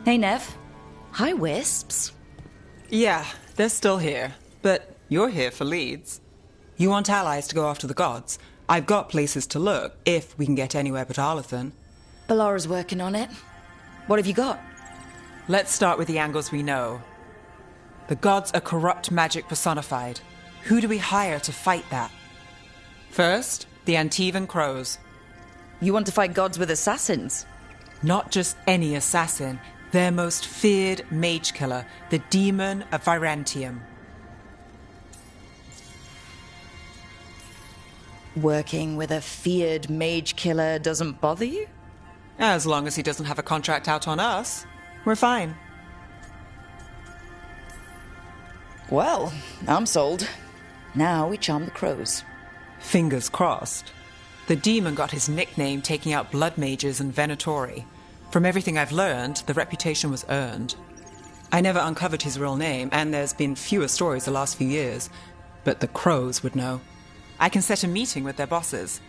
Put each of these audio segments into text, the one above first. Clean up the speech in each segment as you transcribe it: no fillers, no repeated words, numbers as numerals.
Hey, Nev. Hi, Wisps. Yeah, they're still here. But you're here for leads. You want allies to go after the gods? I've got places to look, if we can get anywhere but Arlathan. Balara's working on it. What have you got? Let's start with the angles we know. The gods are corrupt magic personified. Who do we hire to fight that? First, the Antivan Crows. You want to fight gods with assassins? Not just any assassin, their most feared mage killer, the Demon of Virantium. Working with a feared mage killer doesn't bother you? As long as he doesn't have a contract out on us, we're fine. Well, I'm sold. Now we charm the crows. Fingers crossed. The demon got his nickname taking out blood mages and Venatori. From everything I've learned, the reputation was earned. I never uncovered his real name, and there's been fewer stories the last few years, but the crows would know. I can set a meeting with their bosses.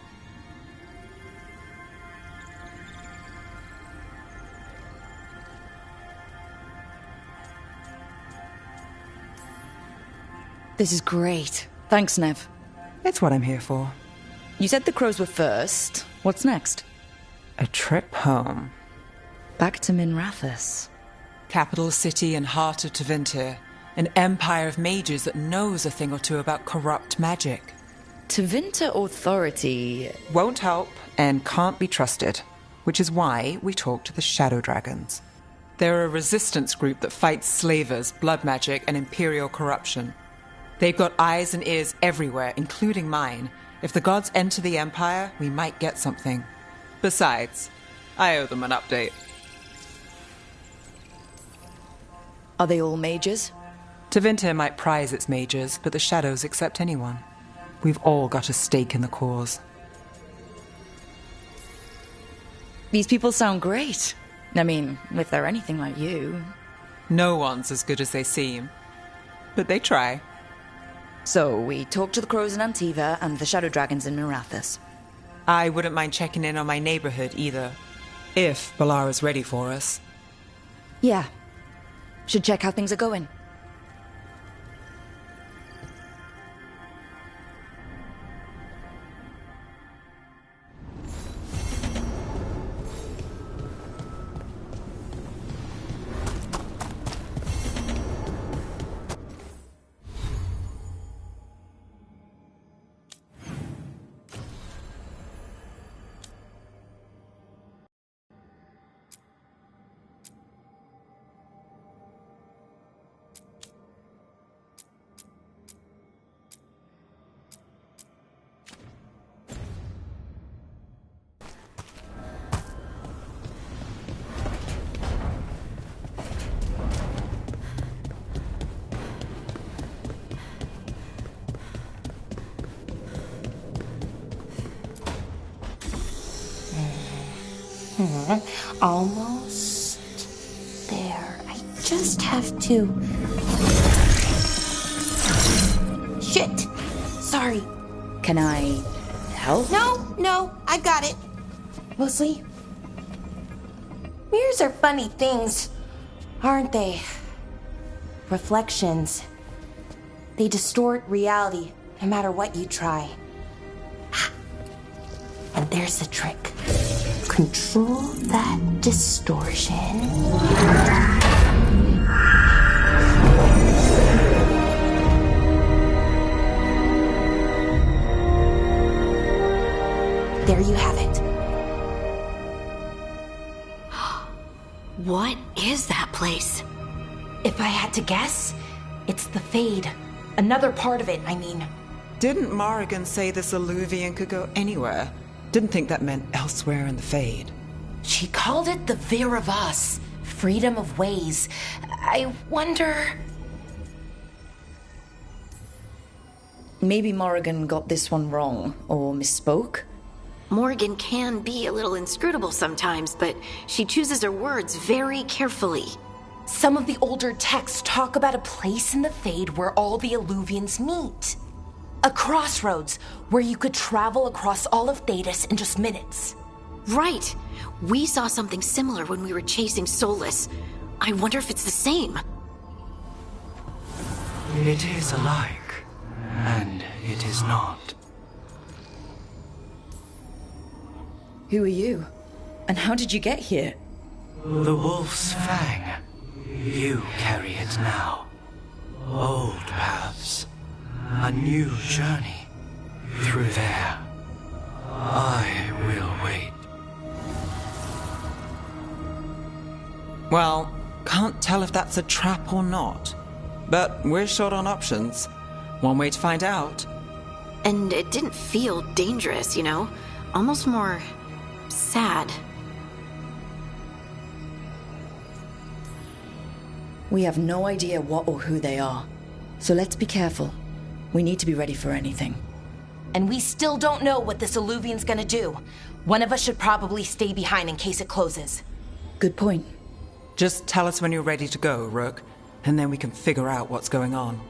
This is great. Thanks, Nev. It's what I'm here for. You said the crows were first. What's next? A trip home. Back to Minrathous. Capital city and heart of Tevinter. An empire of mages that knows a thing or two about corrupt magic. Tevinter authority Won't help and can't be trusted, which is why we talk to the Shadow Dragons. They're a resistance group that fights slavers, blood magic, and imperial corruption. They've got eyes and ears everywhere, including mine. If the gods enter the Empire, we might get something. Besides, I owe them an update. Are they all mages? Tevinter might prize its mages, but the Shadows accept anyone. We've all got a stake in the cause. These people sound great. I mean, if they're anything like you. No one's as good as they seem. But they try. So, we talk to the crows in Antiva and the Shadow Dragons in Minrathous. I wouldn't mind checking in on my neighborhood either. If Balara's ready for us. Yeah. Should check how things are going. Almost there. I just have to... Shit! Sorry. Can I help? No, I got it. Mostly. Mirrors are funny things, aren't they? Reflections. They distort reality, no matter what you try. And there's the trick. Control that distortion. There you have it. What is that place? If I had to guess, it's the Fade. Another part of it, I mean. Didn't Morrigan say this Alluvian could go anywhere? Didn't think that meant elsewhere in the Fade. She called it the Vir of Us, freedom of ways. I wonder... Maybe Morrigan got this one wrong, or misspoke. Morrigan can be a little inscrutable sometimes, but she chooses her words very carefully. Some of the older texts talk about a place in the Fade where all the Alluvians meet. A crossroads where you could travel across all of Thedas in just minutes. Right. We saw something similar when we were chasing Solus. I wonder if it's the same. It is alike, and it is not. Who are you? And how did you get here? The Wolf's Fang. You carry it now. Old paths. A new journey. Through there. I will wait. Well, can't tell if that's a trap or not. But we're short on options. One way to find out. And it didn't feel dangerous, you know? Almost more sad. We have no idea what or who they are. So let's be careful. We need to be ready for anything. And we still don't know what this Illuvian's gonna do. One of us should probably stay behind in case it closes. Good point. Just tell us when you're ready to go, Rook, and then we can figure out what's going on.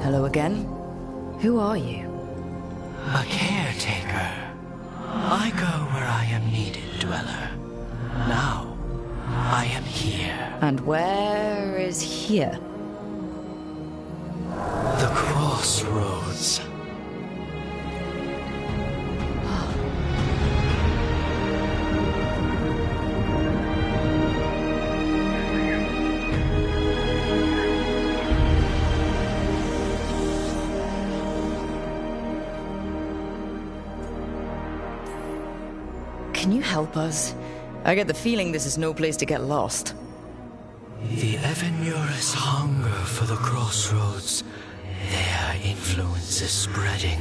Hello again. Who are you? A caretaker. I go where I am needed, Dweller. Now, I am here. And where is here? The Crossroads. Can you help us? I get the feeling this is no place to get lost. The Evanurus hunger for the Crossroads. Their influence is spreading.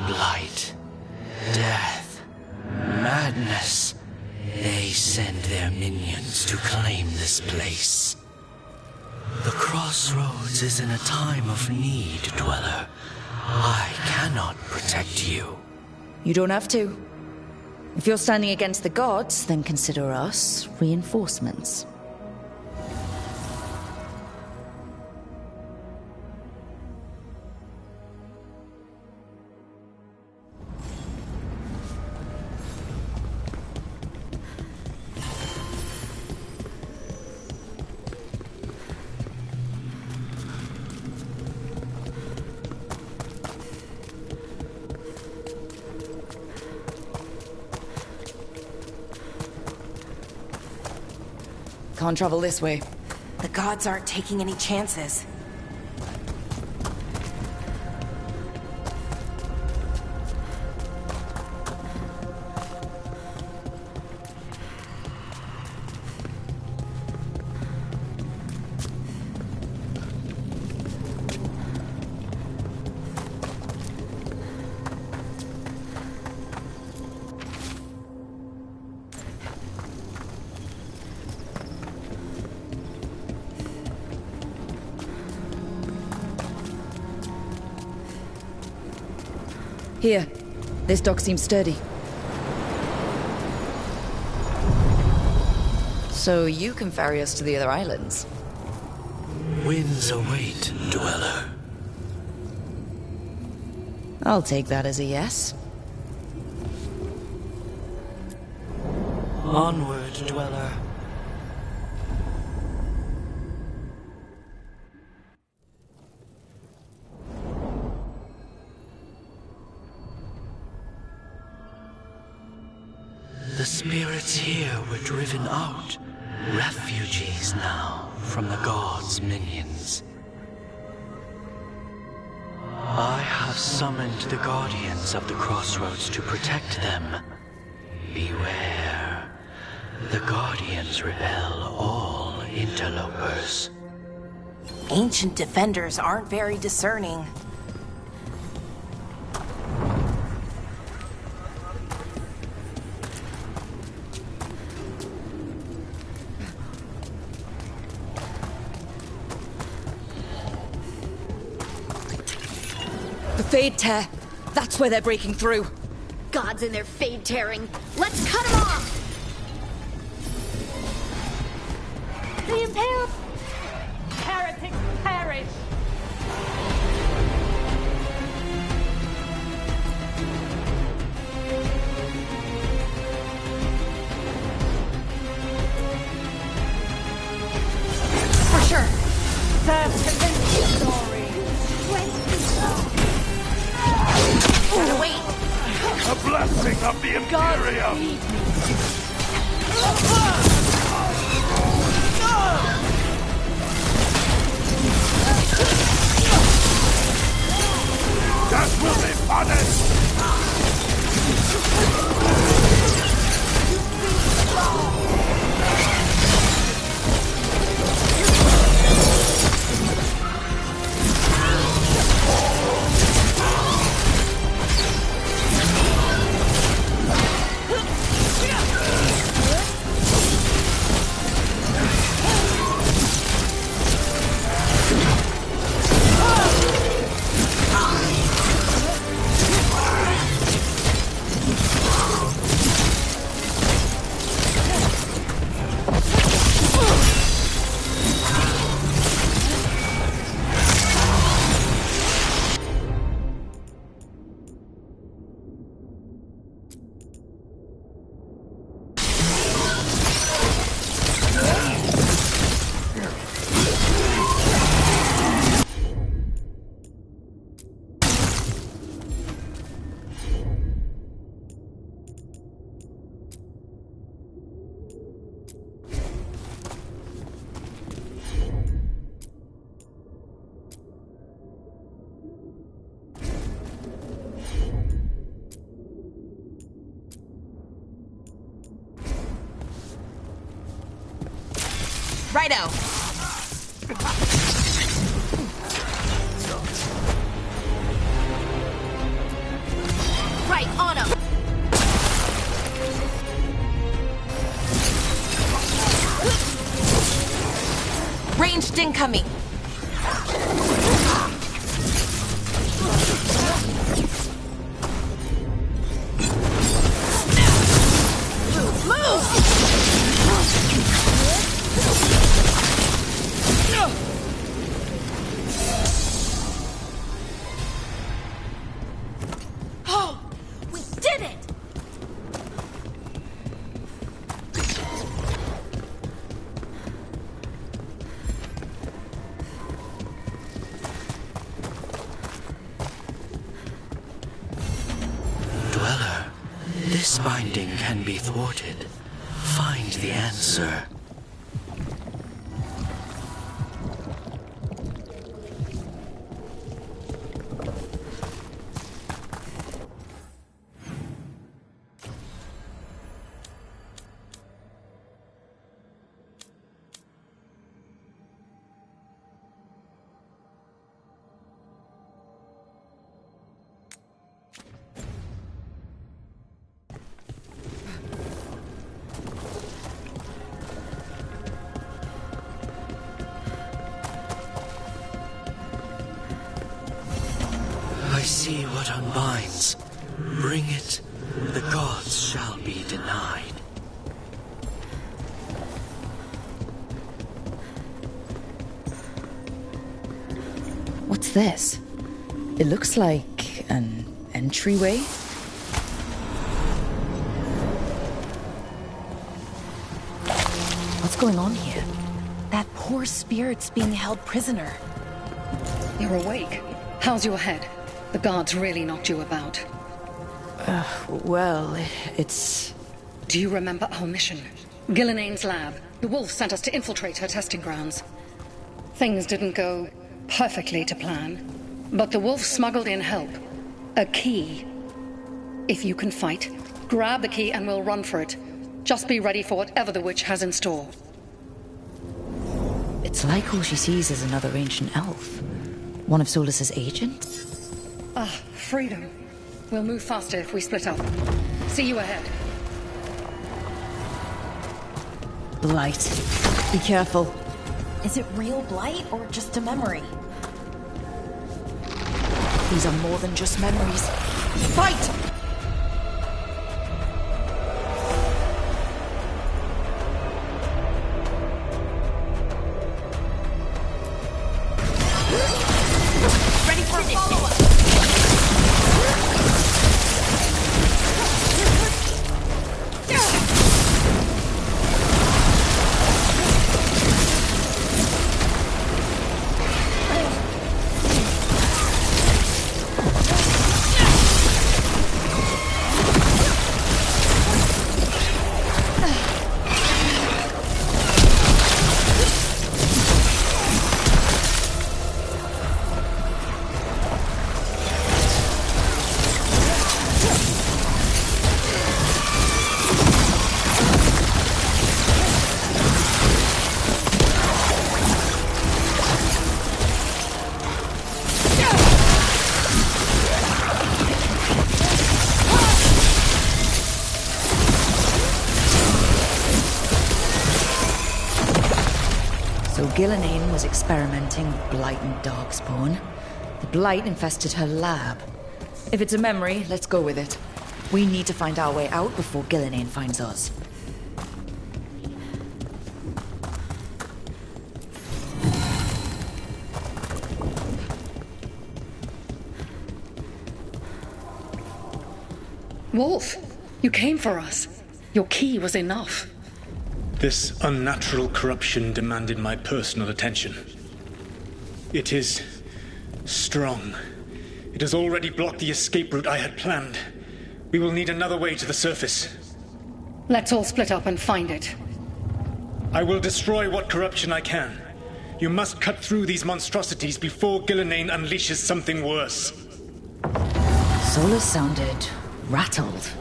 Blight, death, madness. They send their minions to claim this place. The Crossroads is in a time of need, Dweller. I cannot protect you. You don't have to. If you're standing against the gods, then consider us reinforcements. Can't travel this way. The gods aren't taking any chances. Here. This dock seems sturdy. So you can ferry us to the other islands? Winds await, Dweller. I'll take that as a yes. Onward, Dweller. here were driven out. Refugees now from the gods' minions. I have summoned the guardians of the crossroads to protect them. Beware. The guardians repel all interlopers. Ancient defenders aren't very discerning. The Fade Tear. That's where they're breaking through. Gods in their fade tearing. Let's cut them off! The impaled heretics perish. For sure. Serve convincing story. Gotta wait. A blessing of the Imperium! That will be punished! Righto. Right, on him! Ranged incoming. Oh, we did it! Dweller, this binding can be thwarted. Find the answer. I see what unbinds. Bring it, the gods shall be denied. What's this? It looks like an entryway. What's going on here? That poor spirit's being held prisoner. You're awake. How's your head? The guards really knocked you about. Well, it's Do you remember our mission? Gillenane's lab. The wolf sent us to infiltrate her testing grounds. Things didn't go perfectly to plan, but the wolf smuggled in help. A key. If you can fight, grab the key and we'll run for it. Just be ready for whatever the witch has in store. It's like all she sees is another ancient elf. One of Solus's agents? Ah, freedom. We'll move faster if we split up. See you ahead. Blight. Be careful. Is it real blight or just a memory? These are more than just memories. Fight! Ready for a follow-up! Gillenane was experimenting with Blight and Darkspawn. The Blight infested her lab. If it's a memory, let's go with it. We need to find our way out before Gillenane finds us. Wolf, you came for us. Your key was enough. This unnatural corruption demanded my personal attention. It is strong. It has already blocked the escape route I had planned. We will need another way to the surface. Let's all split up and find it. I will destroy what corruption I can. You must cut through these monstrosities before Gillenane unleashes something worse. Solus sounded rattled.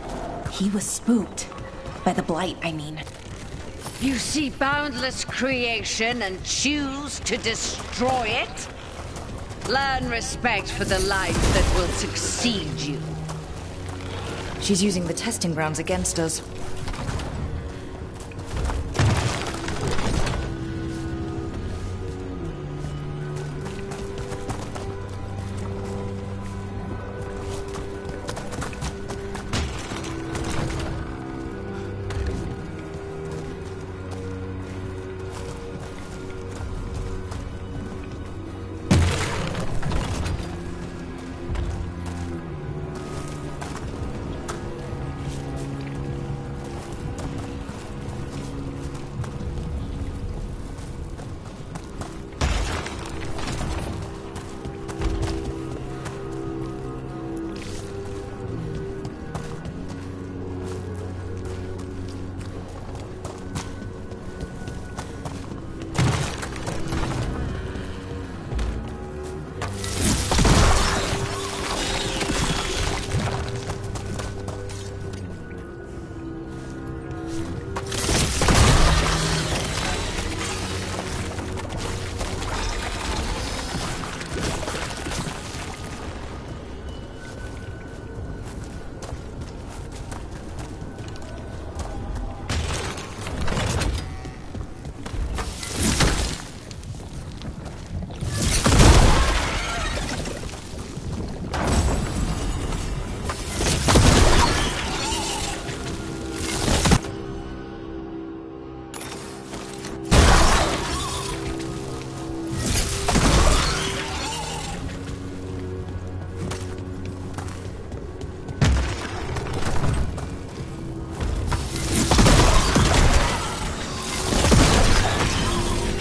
He was spooked. By the Blight, I mean. You see boundless creation and choose to destroy it? Learn respect for the life that will succeed you. She's using the testing grounds against us.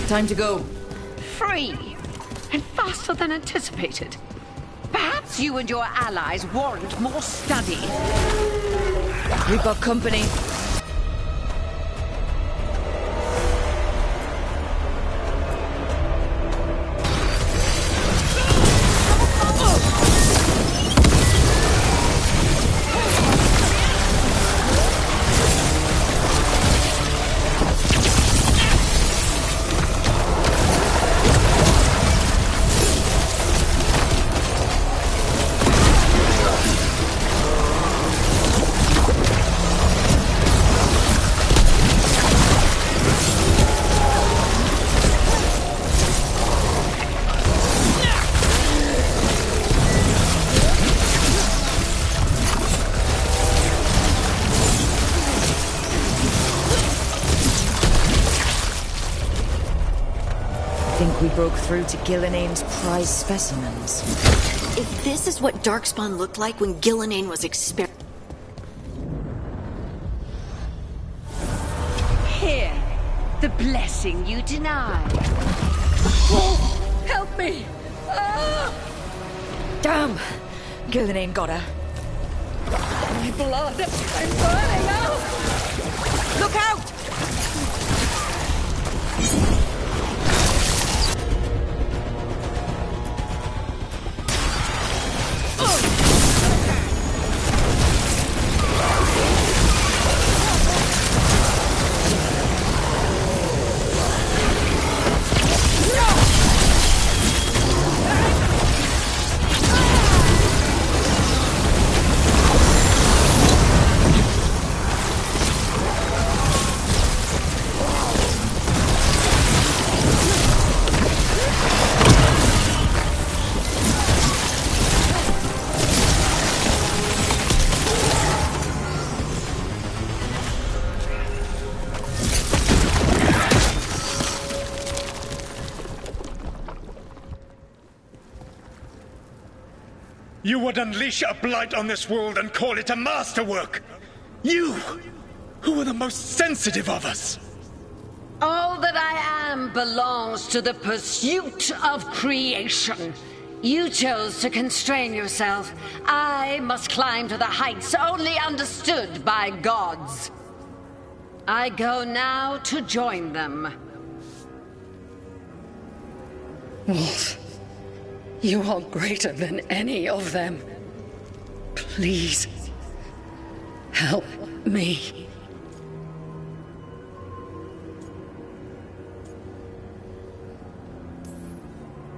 Time to go. Free! And faster than anticipated. Perhaps you and your allies warrant more study. We've got company. think we broke through to Gillenane's prize specimens. If this is what Darkspawn looked like when Gillenane was Here, the blessing you denied. Oh, help me! Ah! Damn! Gillenane got her. My blood! I'm burning out! Look out! You would unleash a blight on this world and call it a masterwork! You, who were the most sensitive of us! All that I am belongs to the pursuit of creation. You chose to constrain yourself. I must climb to the heights only understood by gods. I go now to join them. Wolf, you are greater than any of them. Please, help me.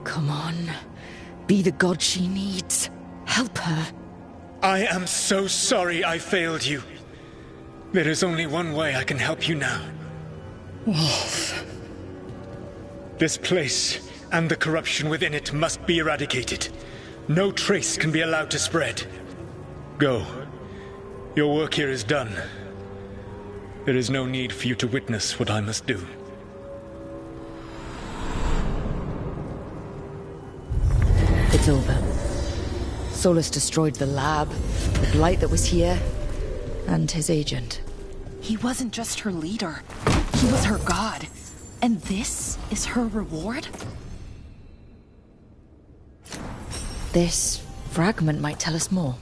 Come on. Be the god she needs. Help her. I am so sorry I failed you. There is only one way I can help you now. Wolf. This place and the corruption within it must be eradicated. No trace can be allowed to spread. Go. Your work here is done. There is no need for you to witness what I must do. It's over. Solus destroyed the lab, the blight that was here, and his agent. He wasn't just her leader. He was her god. And this is her reward? This fragment might tell us more.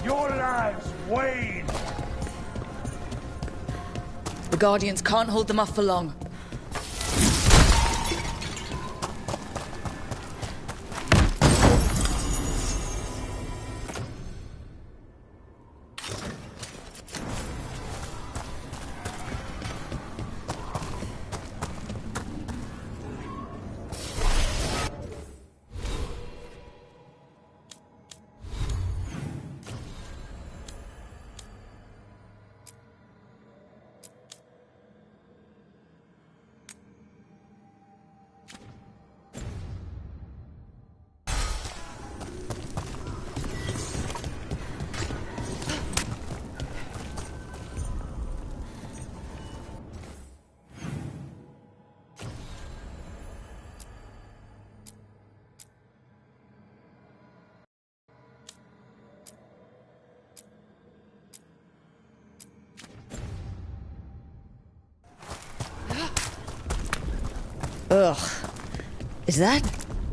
Your lives wane! The Guardians can't hold them off for long. Ugh. Is that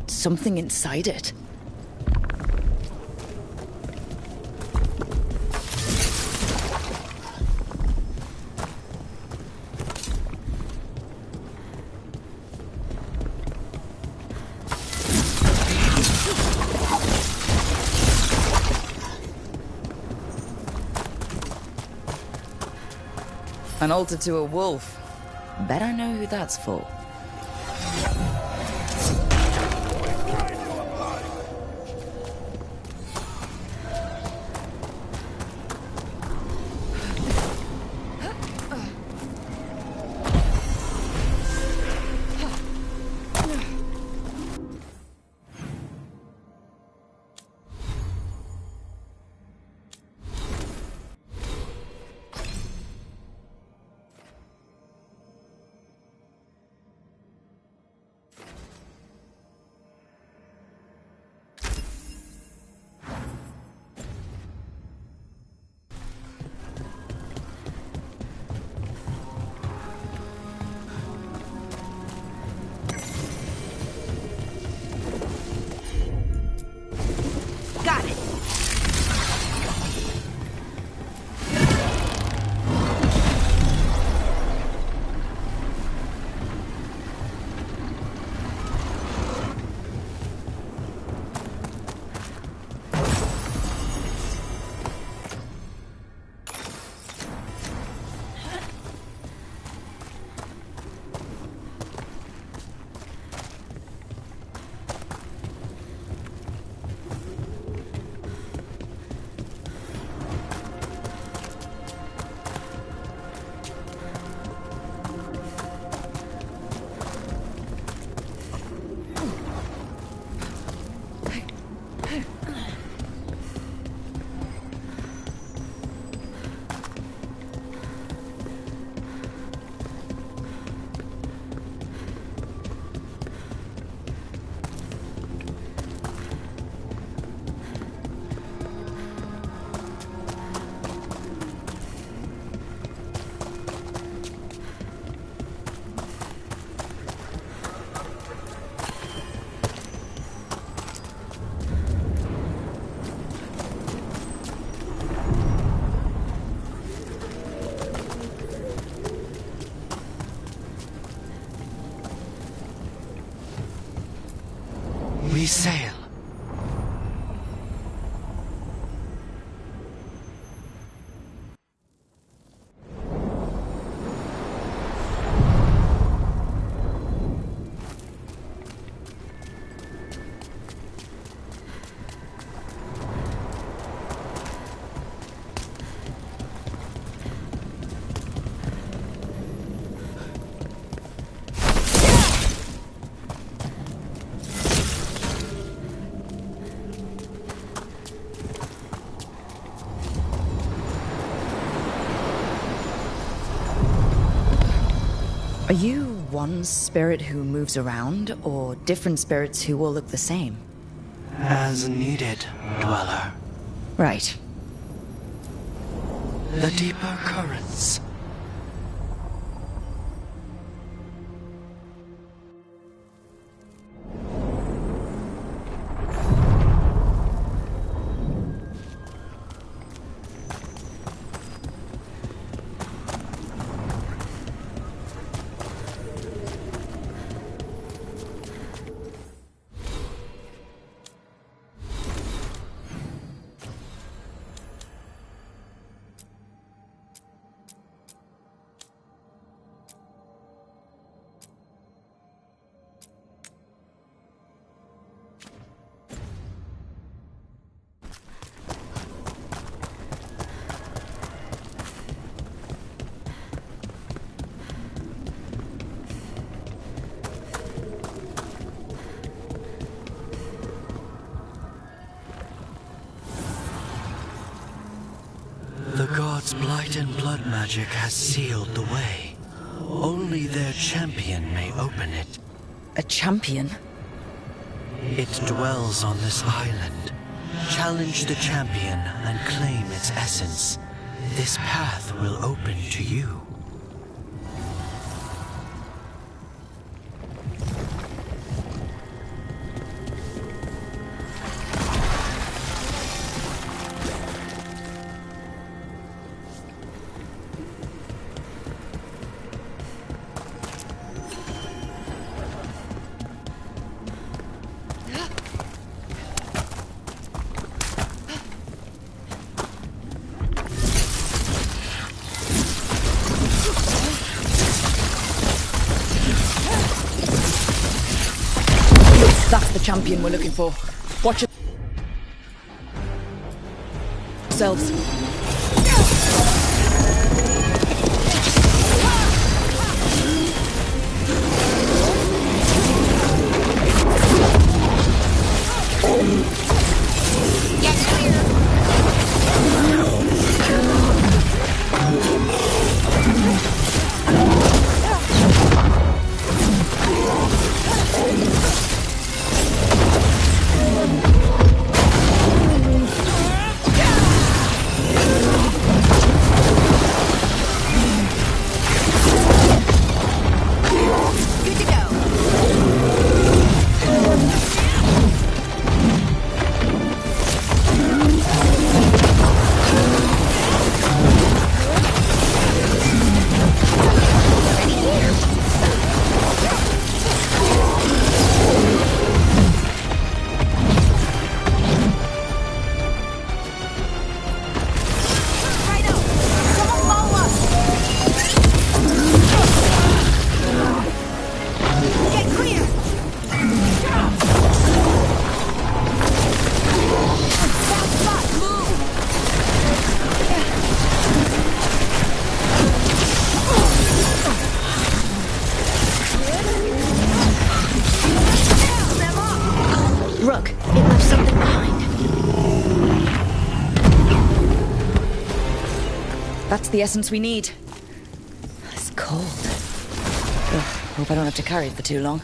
something inside it? An altar to a wolf. Bet I know who that's for. We sail. Are you one spirit who moves around, or different spirits who all look the same? As needed, Dweller. Right. The deeper currents. light and blood magic has sealed the way. Only their champion may open it. A champion? It dwells on this island. Challenge the champion and claim its essence. This path will open to you. That's the champion we're looking for. Watch yourselves. Rook, it left something behind. That's the essence we need. It's cold. Ugh, hope I don't have to carry it for too long.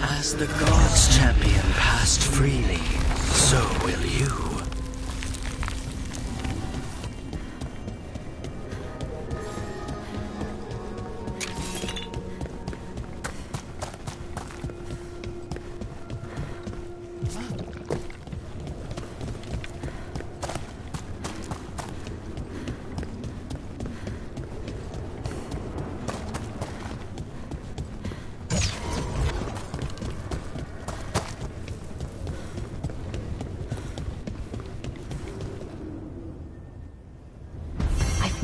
As the gods' champion passed freely, so will you.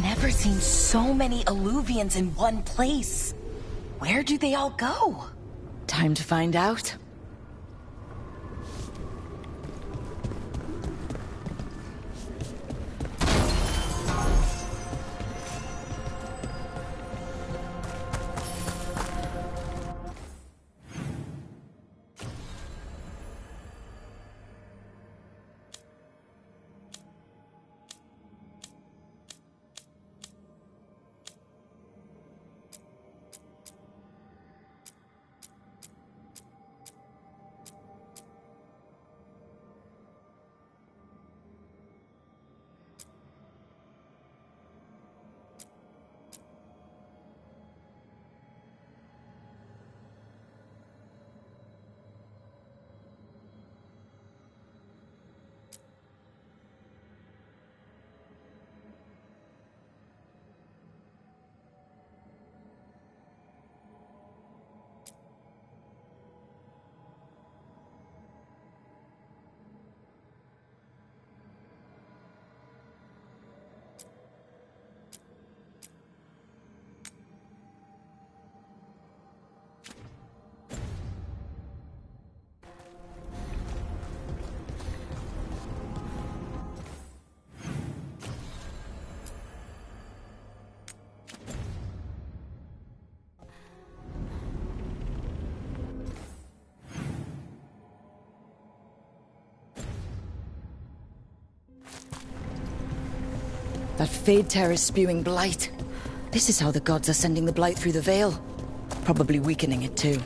Never seen so many Alluvians in one place. Where do they all go? Time to find out. That Fade Tear is spewing blight. This is how the gods are sending the blight through the veil. Probably weakening it too.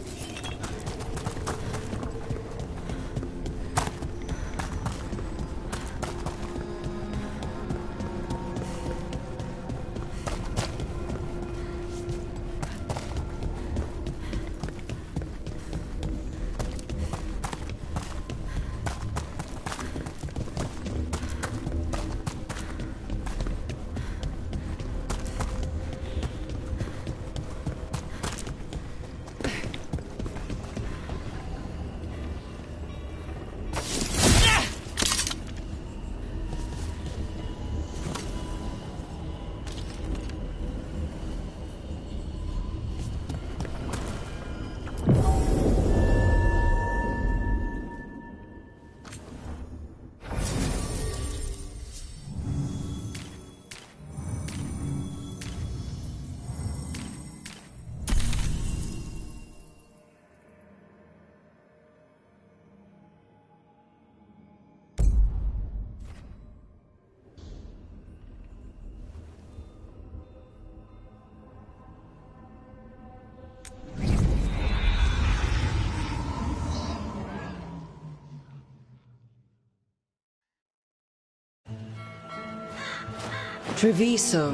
Treviso,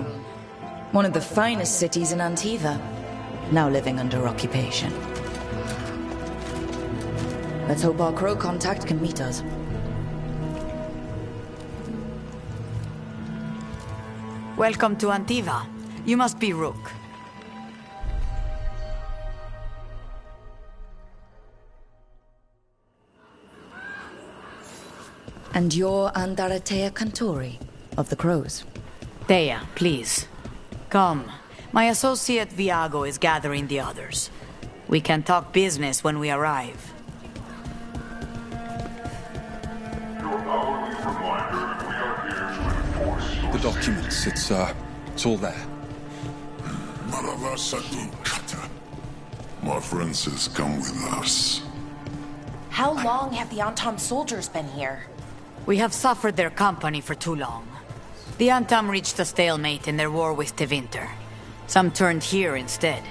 one of the finest cities in Antiva, now living under occupation. Let's hope our crow contact can meet us. Welcome to Antiva. You must be Rook. And you're Andaratea Cantori, of the Crows. Thea, please. Come. My associate Viago is gathering the others. We can talk business when we arrive. The documents, it's all there. My friend says come with us. How long have the Antam soldiers been here? We have suffered their company for too long. The Antam reached a stalemate in their war with Tevinter. Some turned here instead.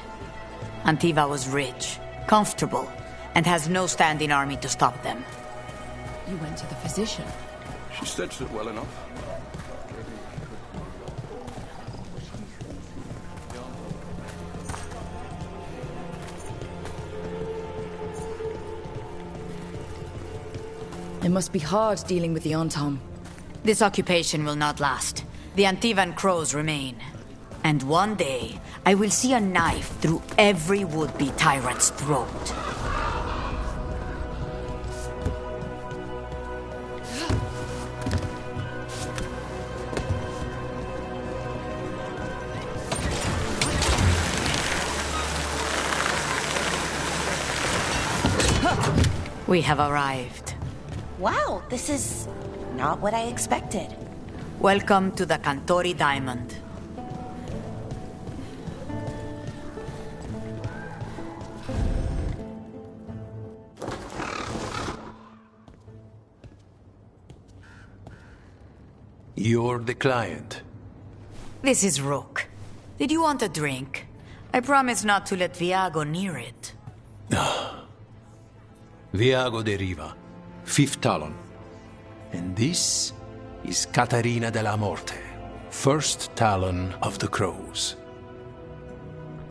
Antiva was rich, comfortable, and has no standing army to stop them. You went to the physician. She stitched it well enough. It must be hard dealing with the Antam. This occupation will not last. The Antivan Crows remain. And one day, I will see a knife through every would-be tyrant's throat. We have arrived. Wow, this is not what I expected. Welcome to the Cantori Diamond. You're the client. This is Rook. Did you want a drink? I promise not to let Viago near it. Viago de Riva, 5th Talon. And this is Catarina de la Morte, 1st Talon of the Crows.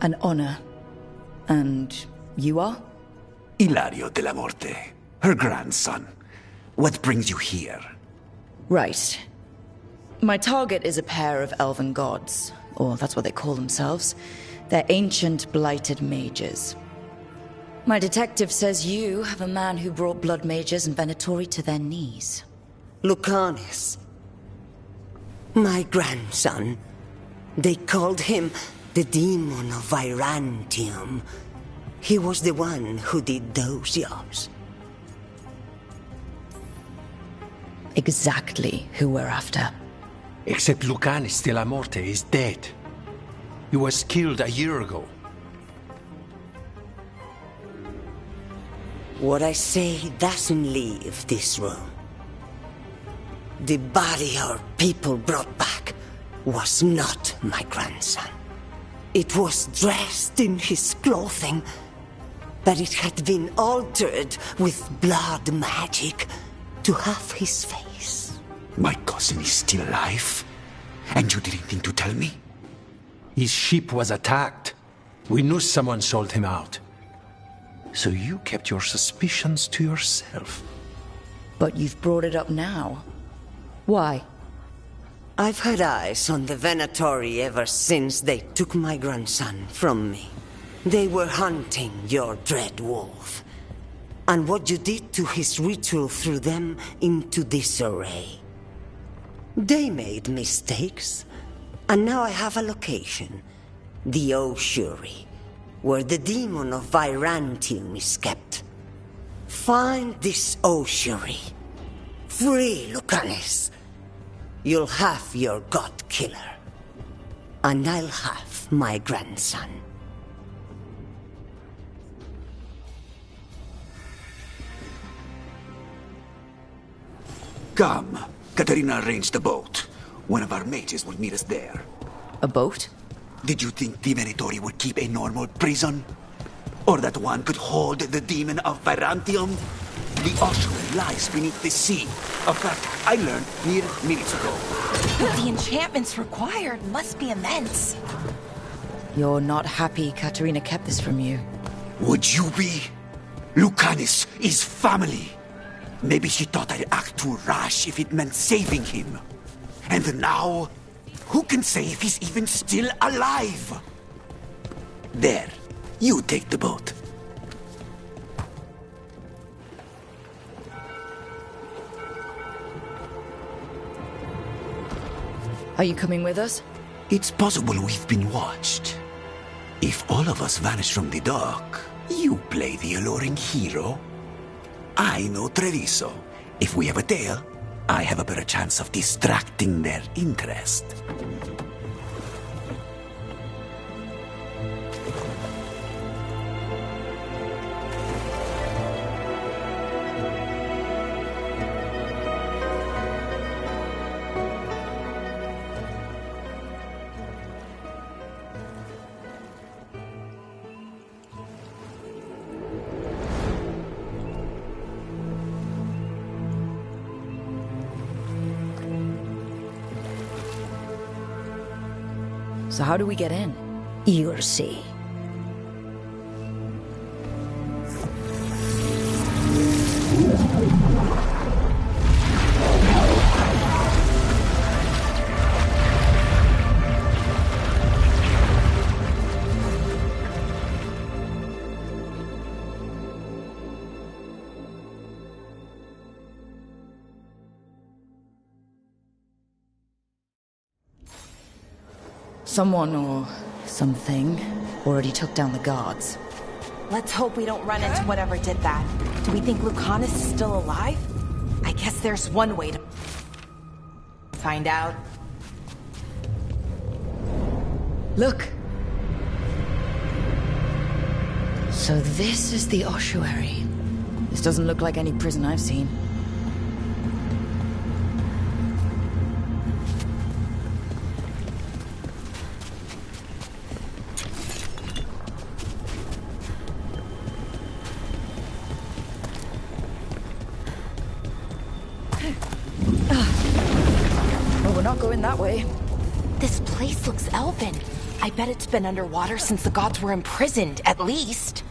An honor. And you are? Ilario de la Morte, her grandson. What brings you here? Right. My target is a pair of elven gods, or that's what they call themselves. They're ancient, blighted mages. My detective says you have a man who brought blood mages and Venatori to their knees. Lucanis. My grandson. They called him the Demon of Virantium. He was the one who did those jobs. Exactly who we're after. Except Lucanis de la Morte is dead. He was killed a year ago. What I say doesn't leave this room. The body our people brought back was not my grandson. It was dressed in his clothing, but it had been altered with blood magic to have his face. My cousin is still alive? And you didn't think to tell me? His ship was attacked. We knew someone sold him out. So you kept your suspicions to yourself. But you've brought it up now. Why? I've had eyes on the Venatori ever since they took my grandson from me. They were hunting your dread wolf. And what you did to his ritual threw them into disarray. They made mistakes, and now I have a location. The Oshuri, where the demon of Virantium is kept. Find this Oshuri. Free Lucanus. You'll have your god killer. And I'll have my grandson. Come. Katerina arranged a boat. One of our mages will meet us there. A boat? Did you think the Venatori would keep a normal prison? Or that one could hold the demon of Virantium? The Oshuri lies beneath the sea. A fact I learned mere minutes ago. The enchantments required must be immense. You're not happy Katerina kept this from you. Would you be? Lucanus is family. Maybe she thought I'd act too rash if it meant saving him. And now, who can say if he's even still alive? There, you take the boat. Are you coming with us? It's possible we've been watched. If all of us vanish from the dock, you play the alluring hero. I know Treviso. If we have a tail, I have a better chance of distracting their interest. So how do we get in? You'll see. Someone or something already took down the guards. Let's hope we don't run into whatever did that. Do we think Lucanus is still alive? I guess there's one way to find out. Look! So this is the ossuary. This doesn't look like any prison I've seen. Going that way. This place looks elven. I bet it's been underwater since the gods were imprisoned, at least.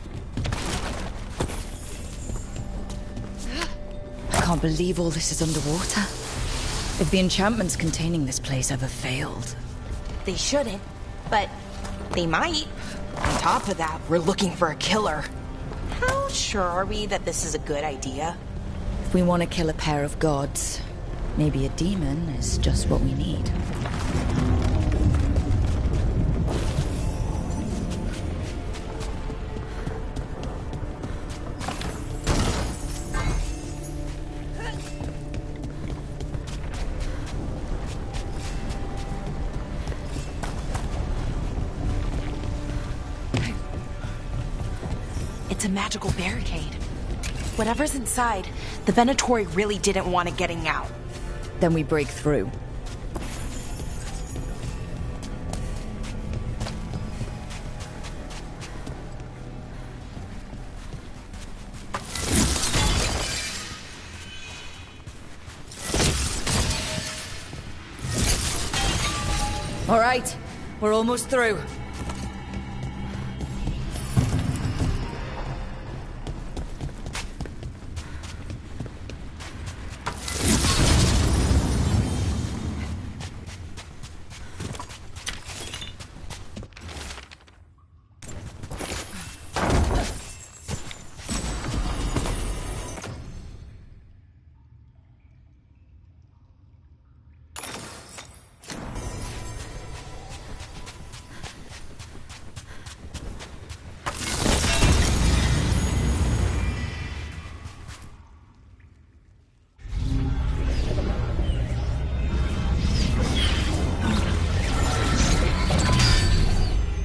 I can't believe all this is underwater. If the enchantments containing this place ever failed. They shouldn't, but they might. On top of that, we're looking for a killer. How sure are we that this is a good idea? If we want to kill a pair of gods, maybe a demon is just what we need. It's a magical barricade. Whatever's inside, the Venatori really didn't want it getting out. Then we break through. All right, we're almost through.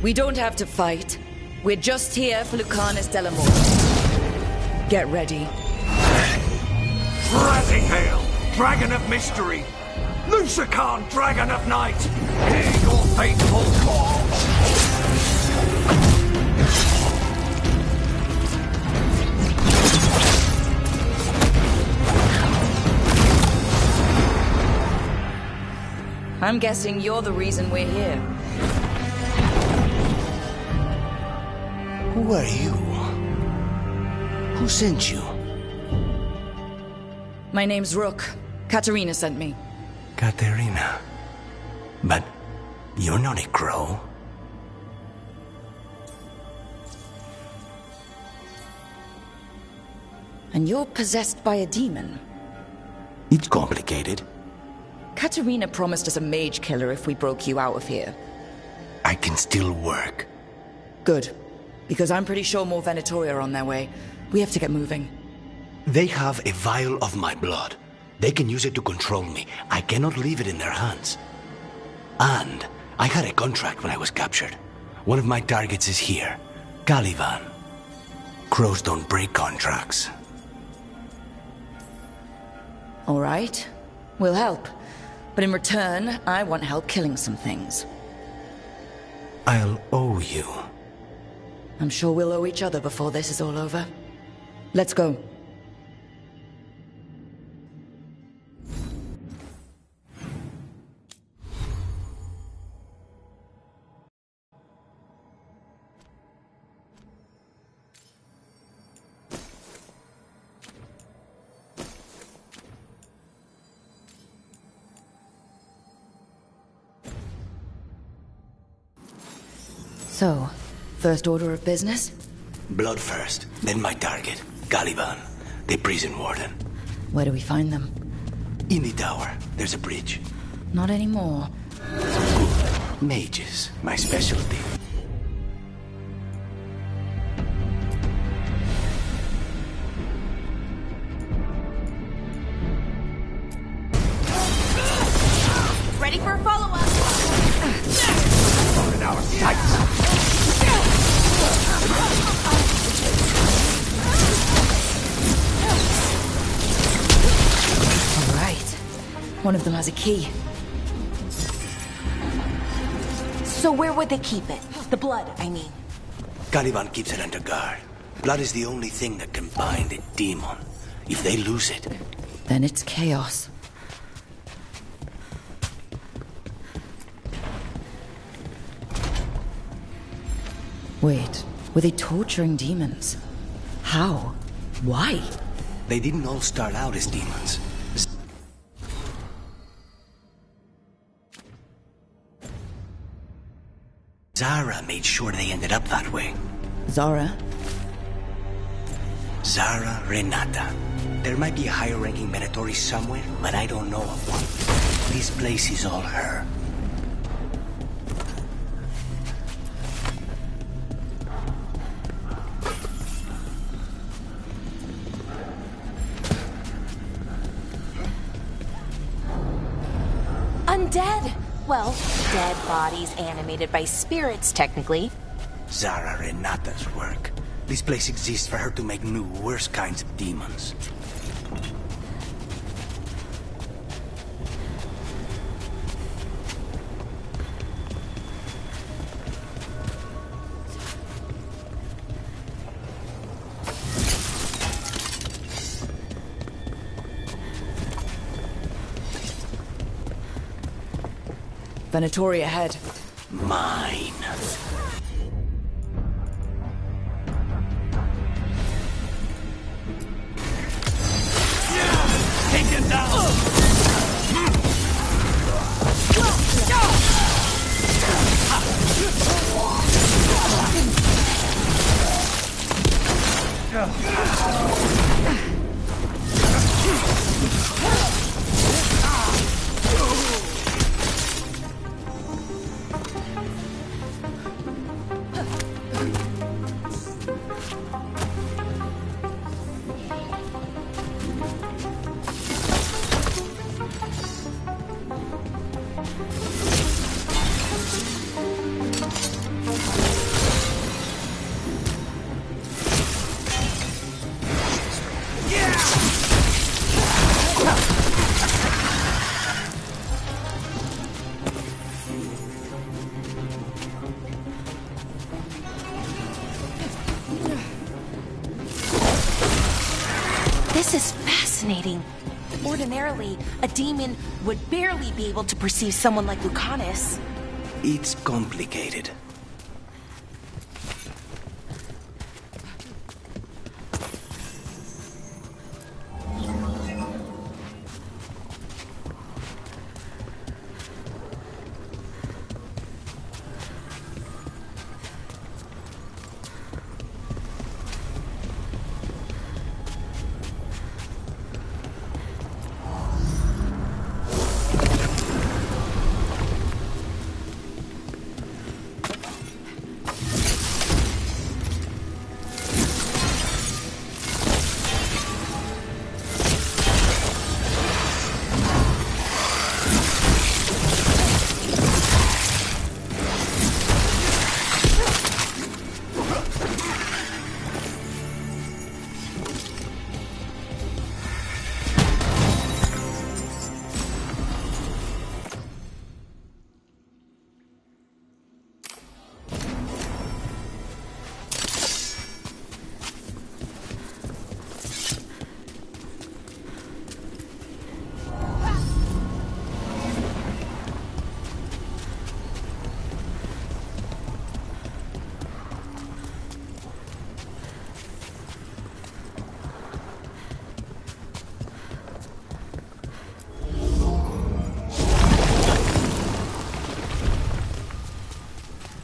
We don't have to fight. We're just here for Lucanus Delamore. Get ready. Rising Hail, Dragon of Mystery! Lucican, Dragon of Night! Hear your faithful call! I'm guessing you're the reason we're here. Who are you? Who sent you? My name's Rook. Katerina sent me. Katerina. But you're not a crow. And you're possessed by a demon. It's complicated. Katerina promised us a mage killer if we broke you out of here. I can still work. Good. Because I'm pretty sure more Venatori are on their way. We have to get moving. They have a vial of my blood. They can use it to control me. I cannot leave it in their hands. And I had a contract when I was captured. One of my targets is here. Caliban. Crows don't break contracts. All right. We'll help. But in return, I want help killing some things. I'll owe you. I'm sure we'll owe each other before this is all over. Let's go. So, first order of business? Blood first, then my target, Caliban, the prison warden. Where do we find them? In the tower, there's a bridge. Not anymore. Good. Mages, my specialty. Ready for a follow-up? Not in our sights! All right. One of them has a key. So where would they keep it? The blood, I mean. Caliban keeps it under guard. Blood is the only thing that can bind a demon. If they lose it... Then it's chaos. Wait, were they torturing demons? How? Why? They didn't all start out as demons. Zara made sure they ended up that way. Zara? Zara Renata. There might be a higher-ranking Venatori somewhere, but I don't know of one. This place is all her. Undead! Well, dead bodies animated by spirits, technically. Zara Renata's work. This place exists for her to make new, worse kinds of demons. Venatori ahead. Mine. Take him down! This is fascinating. Ordinarily, a demon would barely be able to perceive someone like Lucanus. It's complicated.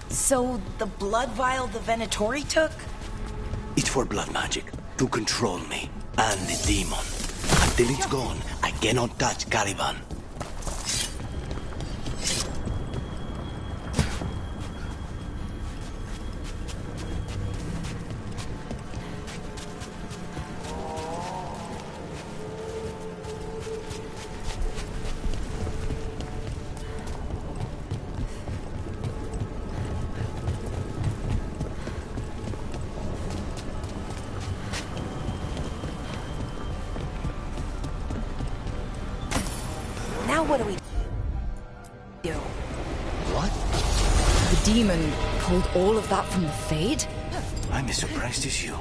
So, the blood vial the Venatori took? It's for blood magic, to control me, and the demon. Until it's gone, I cannot touch Caliban. Now what do we do? What? The demon pulled all of that from the Fade? I'm as surprised as you.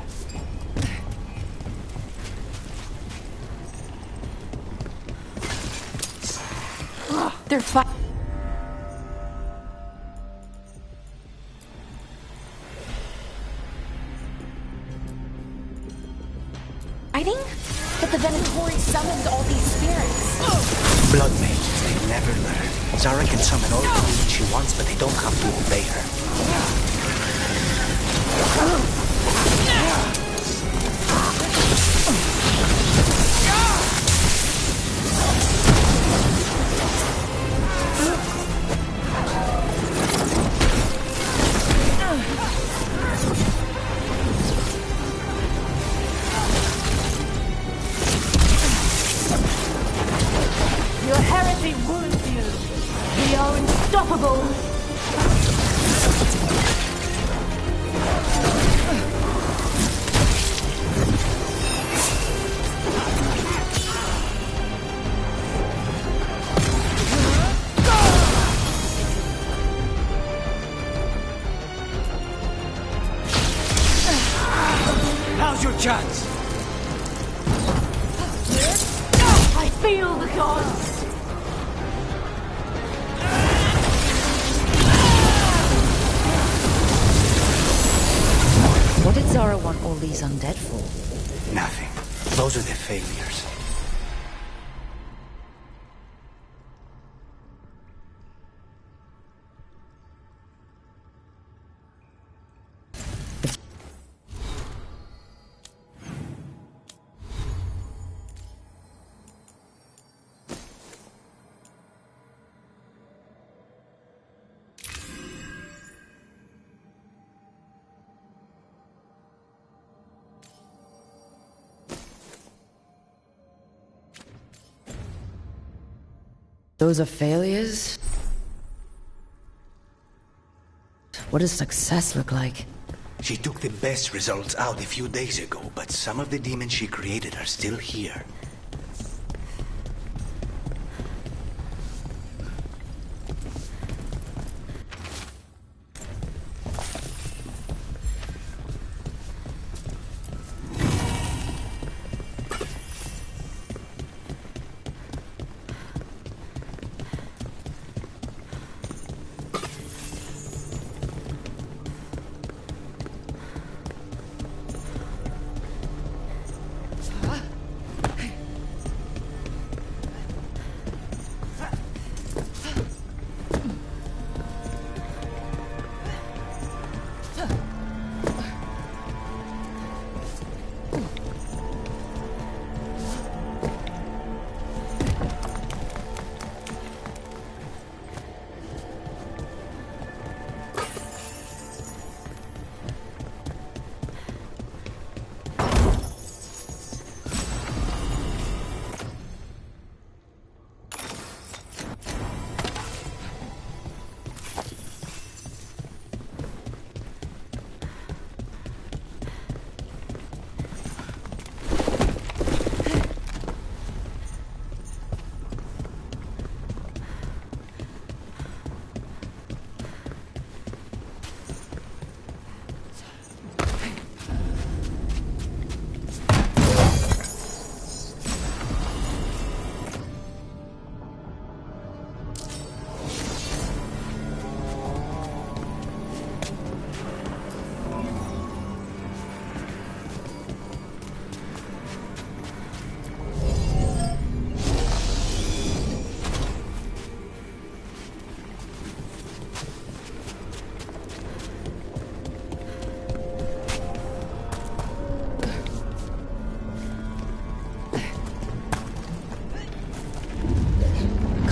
They're fighting. But the Venatori summoned all these spirits. Blood mages, they never learn. Zara can summon all the demons she wants, but they don't have to obey her. Your heresy wounds you. We are unstoppable. Now's your chance. I feel the gods. Zara want all these undead for? Nothing. Those are the failures. Those are failures? What does success look like? She took the best results out a few days ago, but some of the demons she created are still here.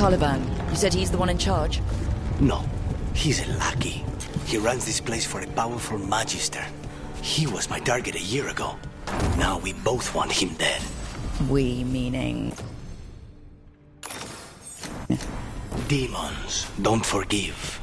Caliban, you said he's the one in charge? No, he's a lackey. He runs this place for a powerful magister. He was my target a year ago. Now we both want him dead. We meaning... Demons don't forgive.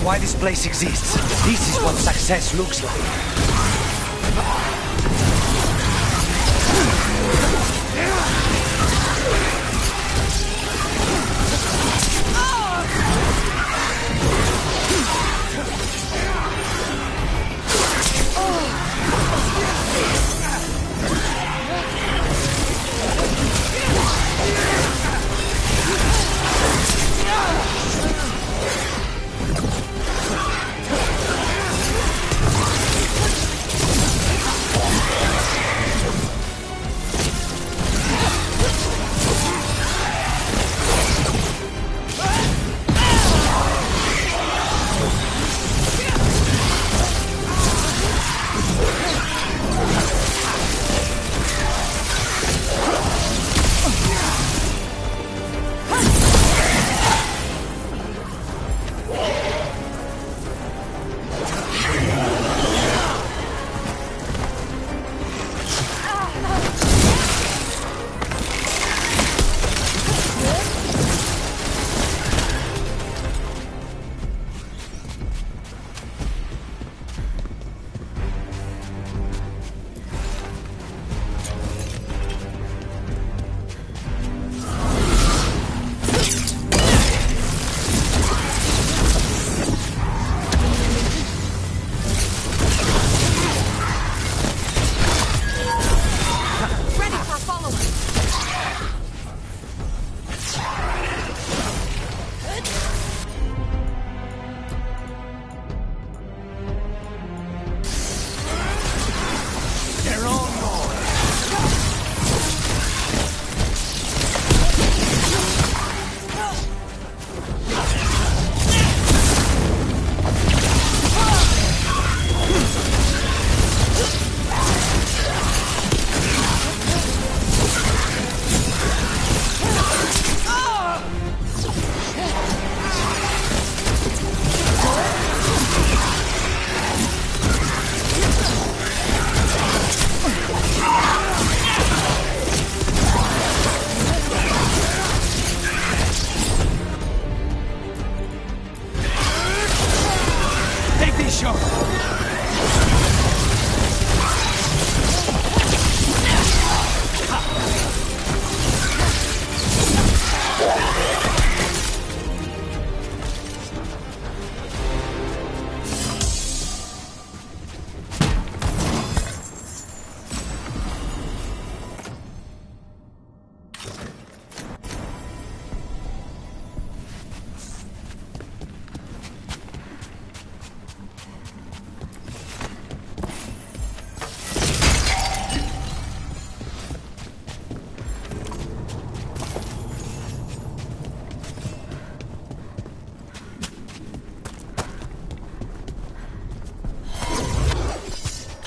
Why this place exists. This is what success looks like. position!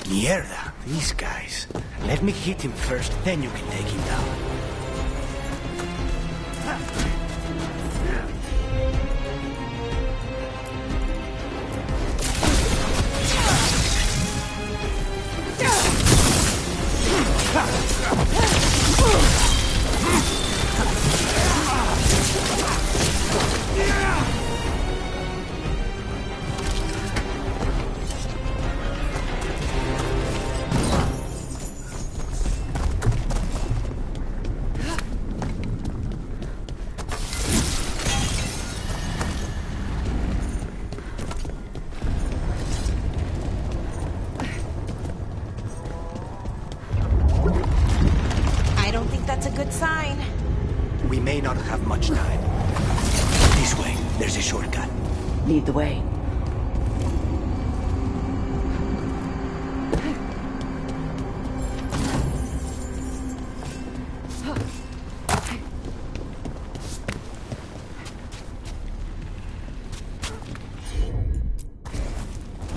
Mierda, these guys. Let me hit him first, then you can take him down. That's a good sign. We may not have much time. This way, there's a shortcut. Lead the way.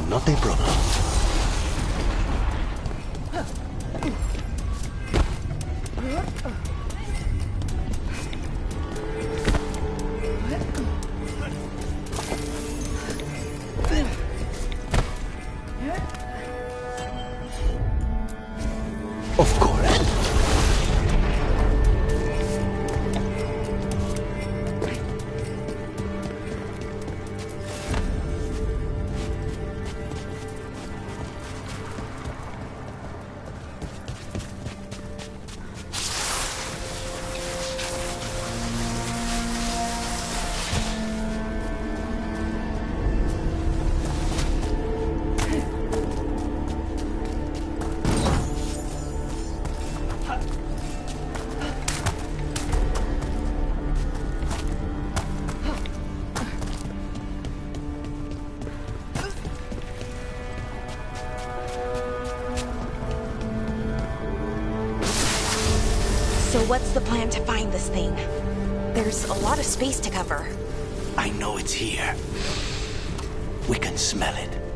Not a problem. Of course. So what's the plan to find this thing? There's a lot of space to cover. I know it's here. We can smell it.